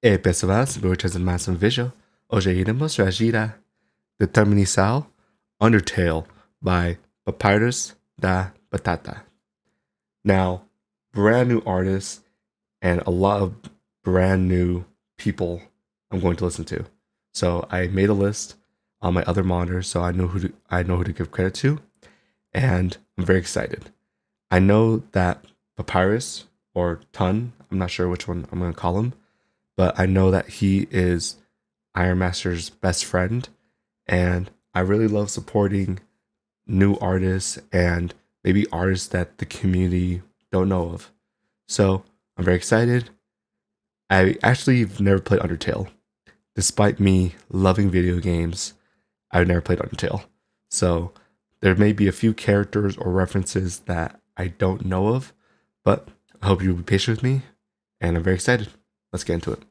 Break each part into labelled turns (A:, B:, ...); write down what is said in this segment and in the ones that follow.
A: E pessoal, vou trazer mais um vídeo. Hoje iremos reagir a Determinação, Undertale by Papyrus Da Batata. Now, brand new artists and a lot of brand new people I'm going to listen to. So I made a list on my other monitors so I know who to give credit to, and I'm very excited. I know that Papyrus or Ton, I'm not sure which one I'm going to call him, but I know that he is Iron Master's best friend, and I really love supporting new artists and maybe artists that the community don't know of. So I'm very excited. I actually have never played Undertale. Despite me loving video games, I've never played Undertale. So there may be a few characters or references that I don't know of, but I hope you'll be patient with me, and I'm very excited. Let's get into it.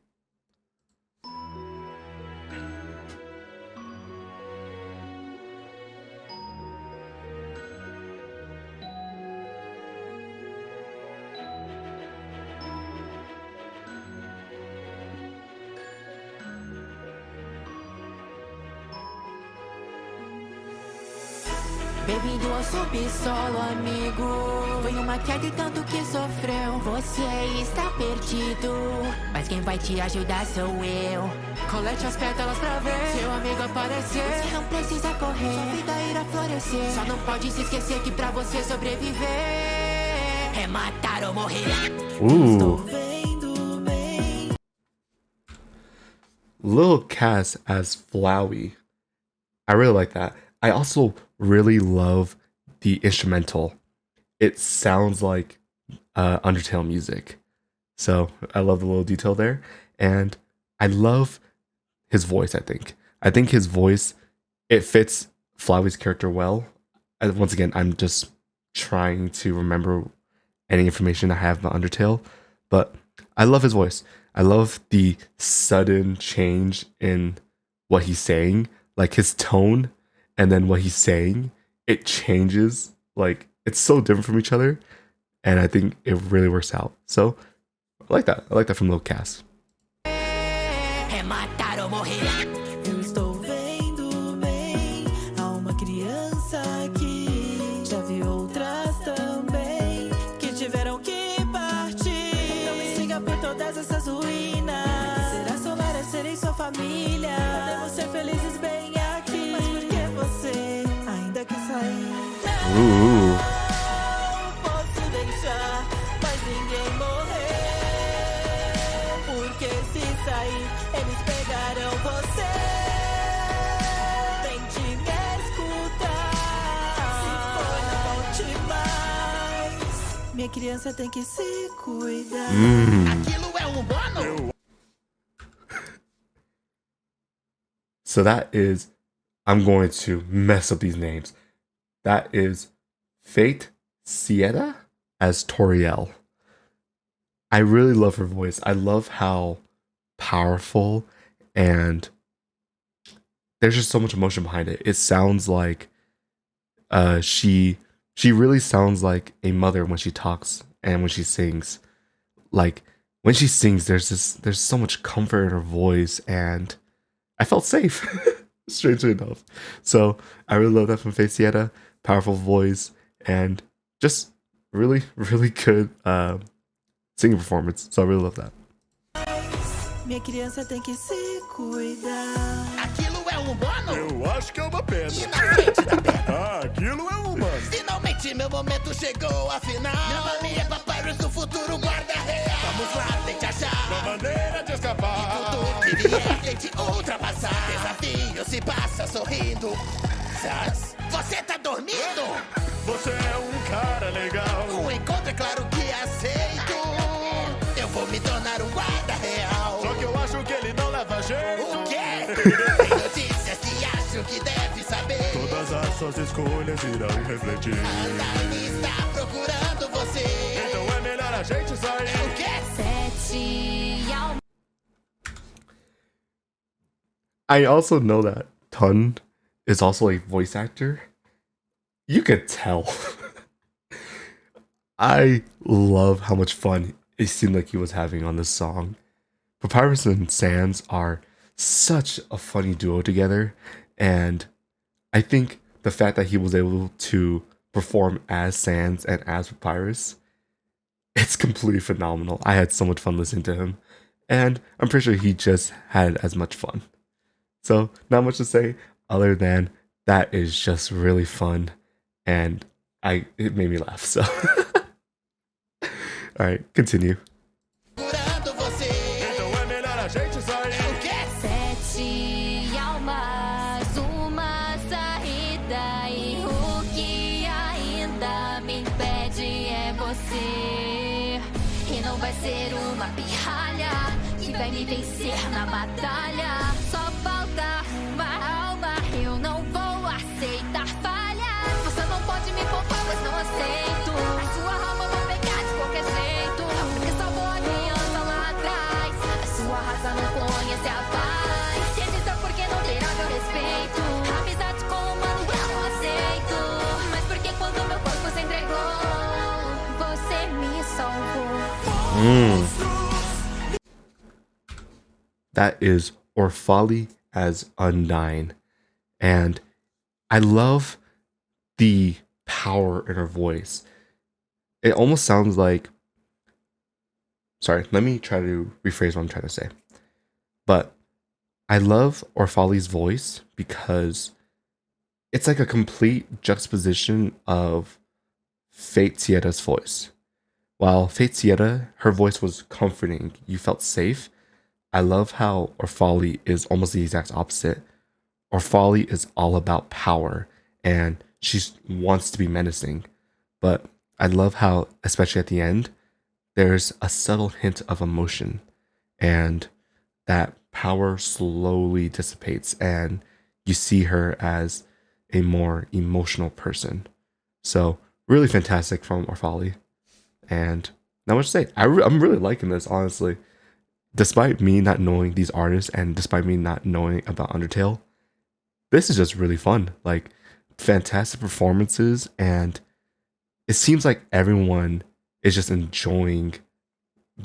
B: Bem-vindo ao subsolo, amigo. Foi uma queda e tanto que sofreu. Você está perdido, mas quem vai te ajudar sou eu. Colete as pétalas pra ver seu amigo aparecer. Você não precisa correr, sua vida irá florescer. Só não pode se esquecer que pra você sobreviver é matar ou morrer. Estou vendo bem.
A: Lil Cass as Flowey. I really like that. I also really love the instrumental. It sounds like Undertale music. So I love the little detail there. And I love his voice, I think his voice, it fits Flowey's character well. Once again, I'm just trying to remember any information I have about Undertale. But I love his voice. I love the sudden change in what he's saying. Like his tone and then what he's saying, it changes. Like it's so different from each other, and I think it really works out. So I like that. I like that from Lil Cass.
B: É matar ou morrer. Eu estou vendo bem. Há uma criança aqui. Já vi outras também que tiveram que partir. Não me siga por todas essas ruínas. Será solar, eu serei sua família. Podemos ser felizes bem aqui. Mas por que você ainda quer sair?
A: Ooh.
B: Não posso deixar mais ninguém morrer. Porque se sair, eles pegarão você. Tente me escutar. Se for, não volte mais. Minha criança tem que se cuidar. Aquilo é humano.
A: So that is, I'm going to mess up these names. That is Fate Sieta as Toriel. I really love her voice. I love how powerful, and there's just so much emotion behind it. It sounds like she really sounds like a mother when she talks and when she sings. Like when she sings, there's so much comfort in her voice, and I felt safe, strangely enough. So I really love that from Fate Sieta. Powerful voice and just really, really good singing performance. So I really love that.
B: Minha criança tem que se cuidar. Aquilo é humano?
C: Eu acho que é uma pedra.
B: E na frente da pedra?
C: Aquilo é humano.
B: Finalmente meu momento chegou, afinal. Meu nome é Papyrus do futuro, guarda real. Vamos lá, tente achar
C: Uma maneira de escapar.
B: tudo que vier, tente ultrapassar. Desafio se passa sorrindo. Sass, você tá dormindo?
C: Você é um cara legal.
B: Um encontro é claro que aceito. Eu vou me tornar um guarda real.
C: Só que eu acho que ele não leva jeito.
B: O quê? Tem notícias que acho que deve saber.
C: Todas as suas escolhas irão refletir.
B: Undertale está procurando você.
C: Então é melhor a gente sair.
B: O quê?
A: I also know that Ton is also a voice actor. You could tell. I love how much fun it seemed like he was having on this song. Papyrus and Sans are such a funny duo together, and I think the fact that he was able to perform as Sans and as Papyrus, it's completely phenomenal. I had so much fun listening to him, and I'm pretty sure he just had as much fun. So, not much to say other than that is just really fun, and it made me laugh. So, all right, continue.
B: Procurando você.
C: Então é melhor a gente sair.
B: O quê? 7 almas, uma saída. E o que ainda me impede é você. E não vai ser uma pirralha que vai me vencer na batalha. Só falta uma alma, eu não vou aceitar falhas. Você não pode me poupar, pois não aceito. A sua alma eu vou pegar de qualquer jeito. Porque salvou a criança lá atrás. A sua raça não conhece a paz. Se existe é porque não terá meu respeito. Amizade com o humano eu não aceito. Mas porque quando meu corpo se entregou, você me salvou.
A: That is Orfali as Undyne. And I love the power in her voice. It almost sounds like. Sorry, let me try to rephrase what I'm trying to say. But I love Orfali's voice because it's like a complete juxtaposition of Fate Sierra's voice. While Fate Sierra, her voice was comforting, you felt safe. I love how Orfali is almost the exact opposite. Orfali is all about power and she wants to be menacing. But I love how, especially at the end, there's a subtle hint of emotion and that power slowly dissipates and you see her as a more emotional person. So really fantastic from Orfali. And not much to say. I'm really liking this, honestly. Despite me not knowing these artists and despite me not knowing about Undertale, this is just really fun. Like, fantastic performances, and it seems like everyone is just enjoying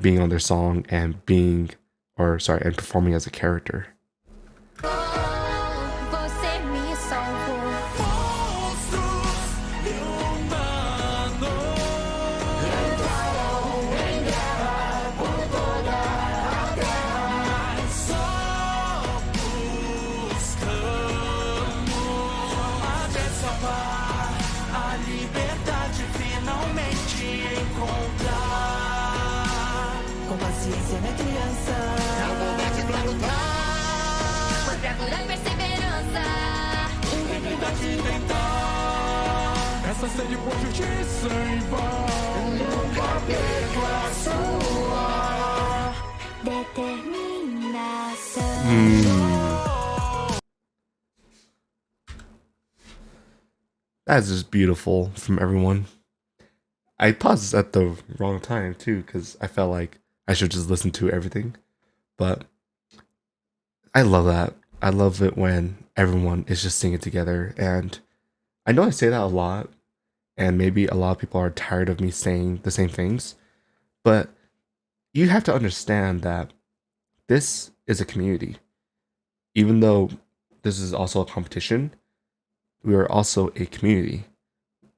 A: being on their song and and performing as a character.
B: Você me salvou.
C: Monstros e humanos entraram em guerra por toda a terra. Só buscamos até salvar a liberdade finalmente encontrar.
B: Com paciência, minha criança.
C: Na vontade pra lutar,
B: Foi bravura e perseverança.
C: integridade e tentar. Essa sede por justiça em vão nunca perco a sua.
B: Determinação.
A: That's just beautiful from everyone. I paused at the wrong time too, because I felt like I should just listen to everything. But I love that. I love it when everyone is just singing together. And I know I say that a lot, and maybe a lot of people are tired of me saying the same things, but you have to understand that this is a community. Even though this is also a competition, we are also a community.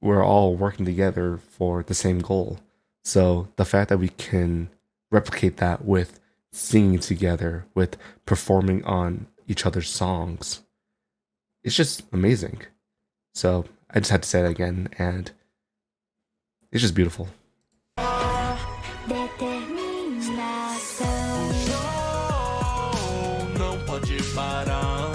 A: We're all working together for the same goal. So the fact that we can replicate that with singing together, with performing on each other's songs, it's just amazing. So I just had to say that again, and it's just beautiful.
B: Determinação.
C: Não pode parar.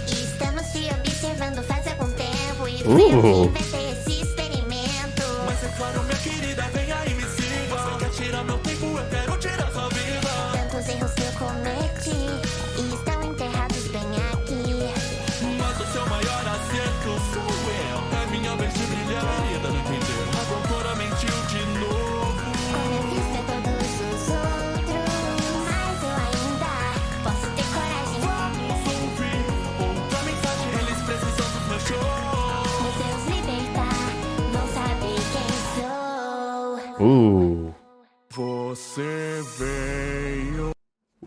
B: Estamos te observando faz algum tempo e
A: Ooh.
B: inventei esse experimento.
C: Mas é claro, minha querida, vem aí me siga. Você quer tirar meu tempo, eu quero tirar sua vida.
B: Tantos erros que eu cometi e estão enterrados bem aqui.
C: Mas o seu maior acerto sou eu. É minha vez de brilhar. Ainda não entendeu. A doutora mentiu de novo.
B: Como eu fiz pra todos os outros, mas eu ainda posso ter coragem.
C: Ouvir outra mensagem. Eles precisam dos meus shows.
B: Meus Deus libertar, não sabe quem sou.
A: Ooh.
C: Você veio.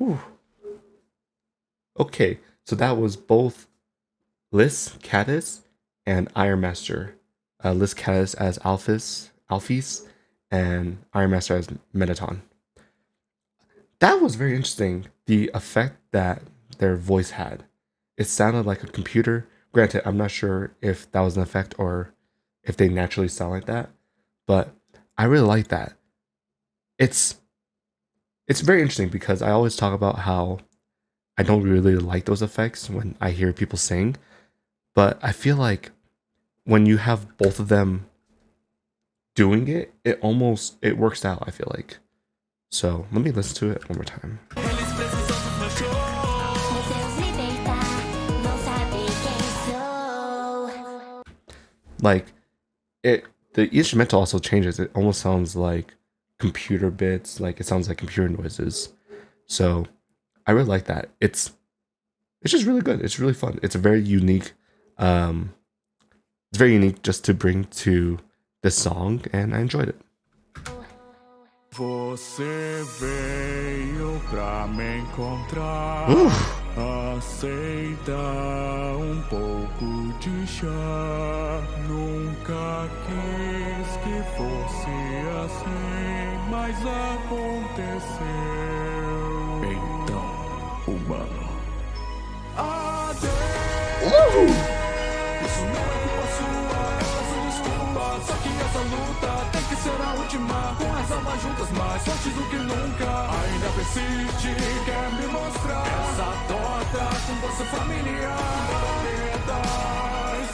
A: Ooh. Okay, so that was both Liz Caddis and Iron Master. Liz Caddis as Alphys, and Iron Master as Metaton. That was very interesting. The effect that their voice had. It sounded like a computer. Granted, I'm not sure if that was an effect or if they naturally sound like that, but I really like that. It's very interesting because I always talk about how I don't really like those effects when I hear people sing, but I feel like when you have both of them doing it, it works out, I feel like. So let me listen to it one more time.
C: Eles precisam dos meus shows.
B: Deus libertar, não sabe quem sou.
A: Like the instrumental also changes. It almost sounds like computer bits, like it sounds like computer noises. So I really like that. It's just really good. It's really fun. It's a very unique it's very unique just to bring to this song, and I enjoyed it.
C: Você veio pra me encontrar. Aceita pouco de chá. Nunca quis que fosse assim, mas aconteceu. Então, humano. Adeus. Isso não é culpa sua, é sua desculpa. Só que essa luta tem que ser a última. Com as almas juntas mais fortes do que nunca. Ainda persiste, quer me mostrar essa torta com você familiar.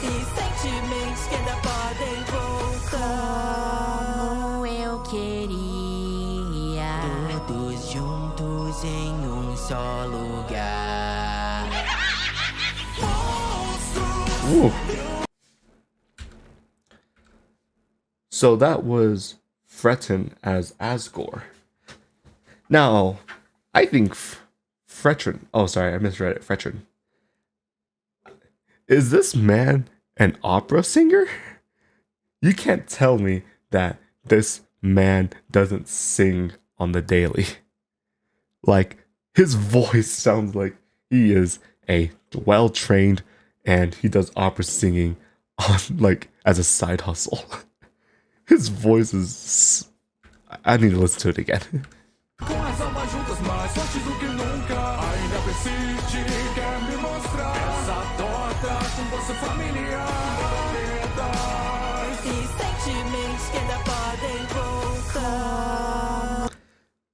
B: E sentimentos que ainda podem voltar. Como eu queria todos juntos em só lugar.
A: Ooh. So that was Freton as Asgore. Now, I think Fretron. Oh, sorry, I misread it. Fretron. Is this man an opera singer? You can't tell me that this man doesn't sing on the daily. Like, his voice sounds like he is a well-trained and he does opera singing on like as a side hustle. His voice is... I need to listen to it again.
C: Com as almas juntas mais fortes do que nunca. Ainda persiste, quer me mostrar essa torta com você familiar.
B: E sentimentos que ainda podem voltar.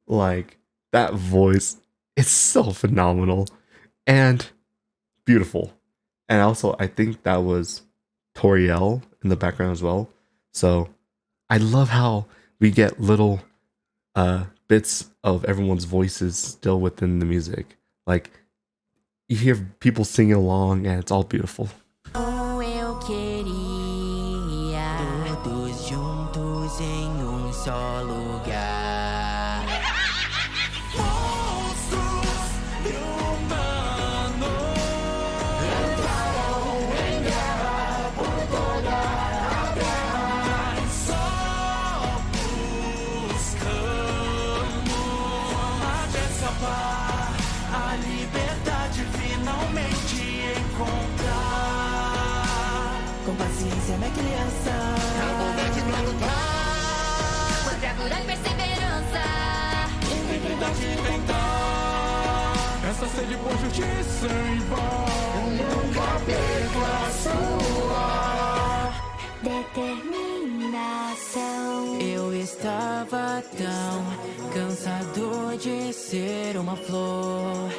A: Like, that voice is so phenomenal and beautiful. And also, I think that was Toriel in the background as well. So I love how we get little bits of everyone's voices still within the music. Like, you hear people singing along and it's all beautiful.
B: Como eu queria todos juntos em só lugar.
C: Monstros e humanos. Entraram em guerra por toda a terra. Só buscamos até escapar, a liberdade finalmente encontrar.
B: Com paciência, minha criança.
C: Vontade pra lutar,
B: Procurando perseverança.
C: integridade tentar. Essa sede por justiça em vão. Nunca perca a sua
B: Determinação. Eu estava tão cansado de ser uma flor,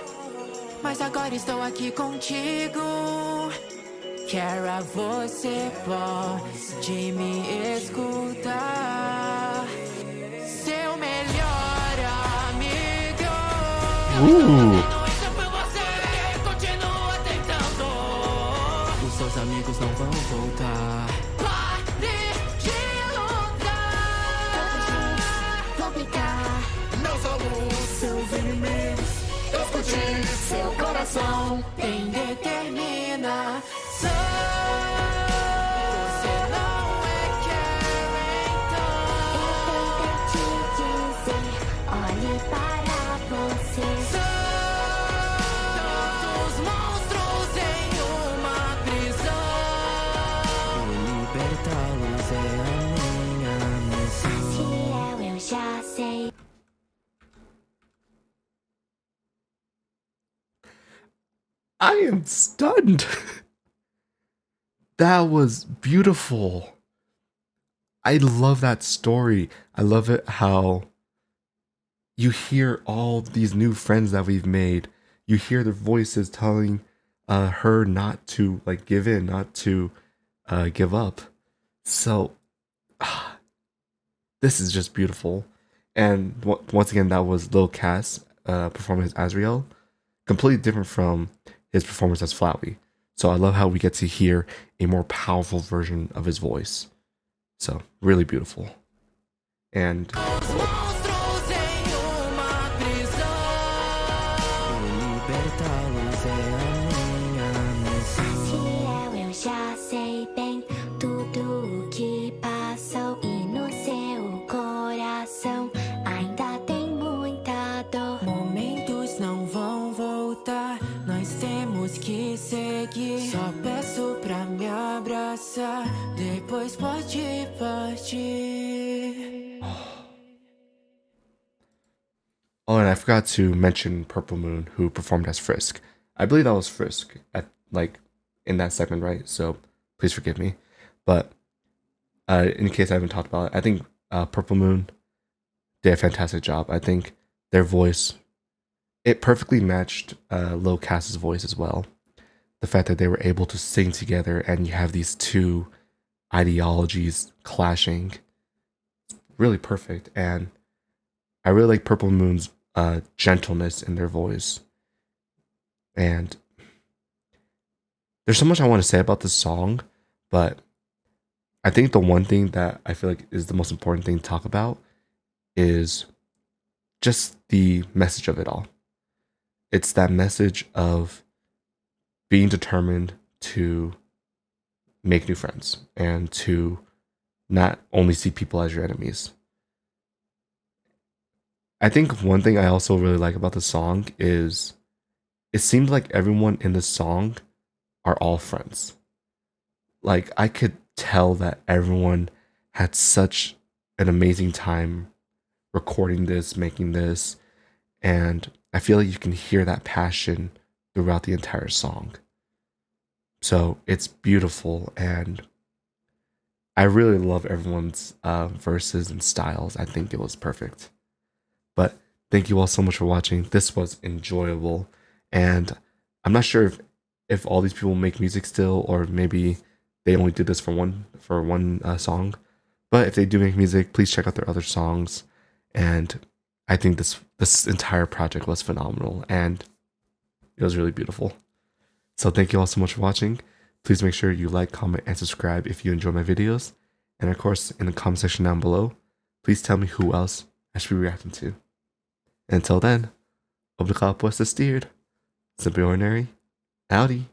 B: mas agora estou aqui contigo. Quero você pode me escutar. Seu melhor amigo. Isso por você, continua tentando. Os seus amigos não vão voltar. Pare de lutar. Todos juntos vão ficar.
C: não somos seus inimigos. Escute seu coração.
B: Tem determinação. Você não é Carrington. Eu tento te dizer, olhe para você. Todos
A: I am stunned. That was beautiful. I love that story. I love it how you hear all these new friends that we've made. You hear their voices telling her not to like give in, not to give up. So this is just beautiful. And once again, that was Lil Cass performing as Azriel, completely different from his performance as Flowey. So I love how we get to hear a more powerful version of his voice. So really beautiful. And
B: Os monstros em uma prisão. Libertá-los é a minha missão. Eu já sei bem tudo o que passou e no seu coração ainda tem muita dor. Momentos não vão voltar, nós temos que seguir. Só peço pra me abraçar, depois pode partir.
A: oh, and I forgot to mention Purple Moon, who performed as Frisk. I believe that was Frisk at like in that segment, right? So please forgive me. But in case I haven't talked about it, I think Purple Moon did a fantastic job. I think their voice, it perfectly matched Lil Cass's voice as well. The fact that they were able to sing together and you have these two ideologies clashing, really perfect. And I really like Purple Moon's gentleness in their voice. And there's so much I want to say about this song, but I think the one thing that I feel like is the most important thing to talk about is just the message of it all. It's that message of being determined to make new friends and to not only see people as your enemies. I think one thing I also really like about the song is it seems like everyone in the song are all friends. Like I could tell that everyone had such an amazing time recording this, making this, and I feel like you can hear that passion throughout the entire song. So it's beautiful, and I really love everyone's verses and styles. I think it was perfect. But thank you all so much for watching. This was enjoyable, and I'm not sure if all these people make music still, or maybe they only did this for one song. But if they do make music, please check out their other songs. And I think this entire project was phenomenal, and it was really beautiful. So thank you all so much for watching. Please make sure you like, comment, and subscribe if you enjoy my videos. And of course, in the comment section down below, please tell me who else I should be reacting to. And until then, obrigado por assistir. Simply ordinary. Howdy.